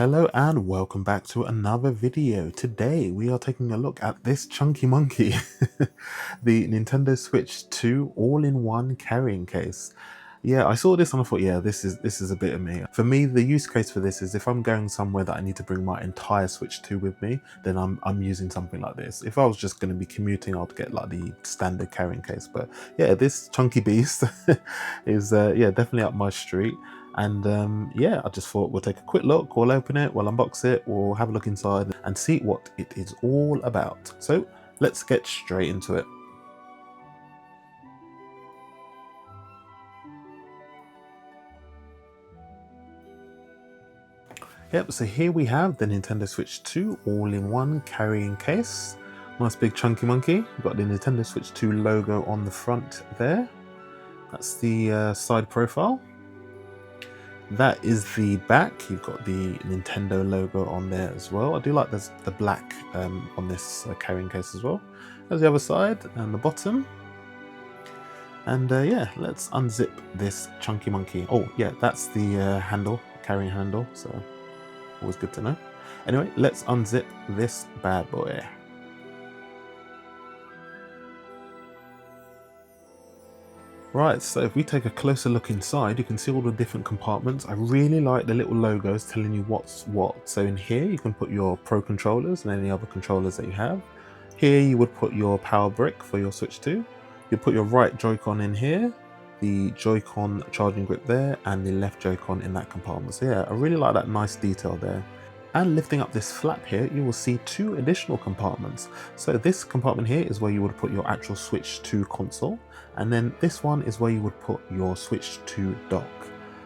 Hello and welcome back to another video. Today we are taking a look at this chunky monkey, the Nintendo Switch 2 all-in-one carrying case. Yeah, I saw this and I thought, yeah, this is a bit of me. For me, the use case for this is if I'm going somewhere that I need to bring my entire Switch 2 with me, then I'm using something like this. If I was just going to be commuting, I'd get like the standard carrying case. But yeah, this chunky beast is yeah, definitely up my street. And yeah, I just thought we'll take a quick look, we'll open it, we'll unbox it, we'll have a look inside and see what it is all about. So let's get straight into it. Yep, so here we have the Nintendo Switch 2 all-in-one carrying case. Nice big chunky monkey. We've got the Nintendo Switch 2 logo on the front there. That's the side profile. That is the back. You've got the Nintendo logo on there as well. I do like the black on this carrying case as well. There's the other side and the bottom. And yeah, let's unzip this chunky monkey. Oh yeah, that's the handle, carrying handle. So always good to know. Anyway, let's unzip this bad boy. Right, so if we take a closer look inside, you can see all the different compartments. I really like the little logos telling you what's what. So in here, you can put your Pro controllers and any other controllers that you have. Here, you would put your power brick for your Switch 2. You put your right Joy-Con in here, the Joy-Con charging grip there, and the left Joy-Con in that compartment. So yeah, I really like that nice detail there. And lifting up this flap here, you will see two additional compartments. So this compartment here is where you would put your actual Switch 2 console. And then this one is where you would put your Switch 2 dock.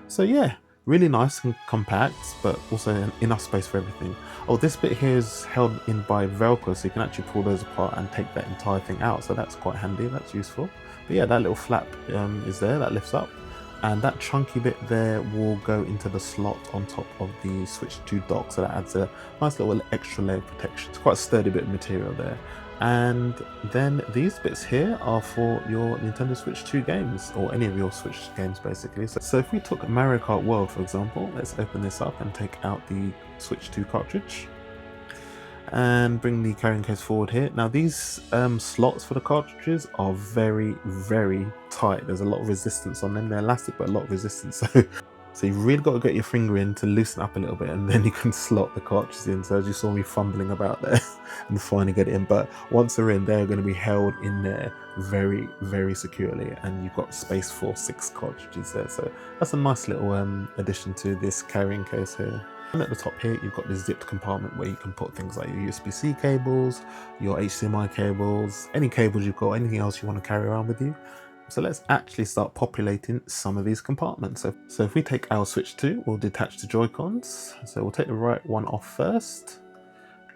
So yeah, really nice and compact, but also enough space for everything. Oh, this bit here is held in by Velcro, so you can actually pull those apart and take that entire thing out. So that's quite handy, that's useful. But yeah, that little flap is there, that lifts up. And that chunky bit there will go into the slot on top of the Switch 2 dock, so that adds a nice little extra layer of protection. It's quite a sturdy bit of material there. And then these bits here are for your Nintendo Switch 2 games, or any of your Switch games basically. So if we took Mario Kart World for example, let's open this up and take out the Switch 2 cartridge. And bring the carrying case forward here. Now these slots for the cartridges are very, very tight. There's a lot of resistance on them. They're elastic, but a lot of resistance. So you've really got to get your finger in to loosen up a little bit, and then you can slot the cartridges in. So as you saw me fumbling about there and finally get it in, but once they're in, they're going to be held in there very, very securely, and you've got space for 6 cartridges there. So that's a nice little addition to this carrying case here. And at the top here, you've got this zipped compartment where you can put things like your USB-C cables, your HDMI cables, any cables you've got, anything else you want to carry around with you. So let's actually start populating some of these compartments. So if we take our Switch 2, we'll detach the Joy-Cons. So we'll take the right one off first,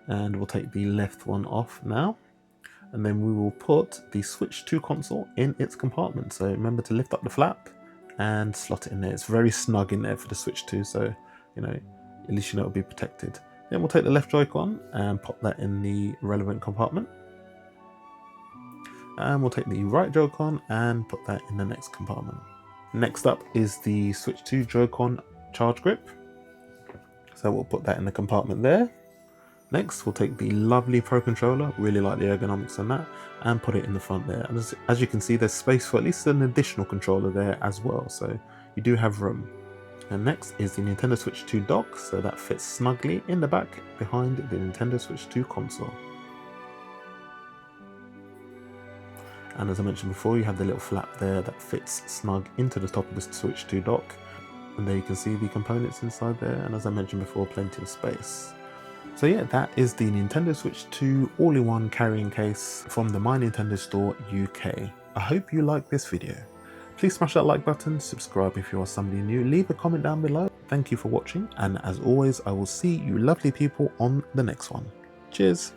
and we'll take the left one off now. And then we will put the Switch 2 console in its compartment. So remember to lift up the flap and slot it in there. It's very snug in there for the Switch 2, so you know, at least you know it'll be protected. Then we'll take the left Joy-Con and pop that in the relevant compartment. And we'll take the right Joy-Con and put that in the next compartment. Next up is the Switch 2 Joy-Con charge grip. So we'll put that in the compartment there. Next, we'll take the lovely Pro controller, really like the ergonomics on that, and put it in the front there. And as you can see, there's space for at least an additional controller there as well, so you do have room. And next is the Nintendo Switch 2 dock, so that fits snugly in the back behind the Nintendo Switch 2 console. And as I mentioned before, you have the little flap there that fits snug into the top of the Switch 2 dock. And there you can see the components inside there, and as I mentioned before, plenty of space. So yeah, that is the Nintendo Switch 2 all-in-one carrying case from the My Nintendo Store UK. I hope you liked this video. Please smash that like button, subscribe if you are somebody new, leave a comment down below. Thank you for watching, and as always, I will see you lovely people on the next one. Cheers!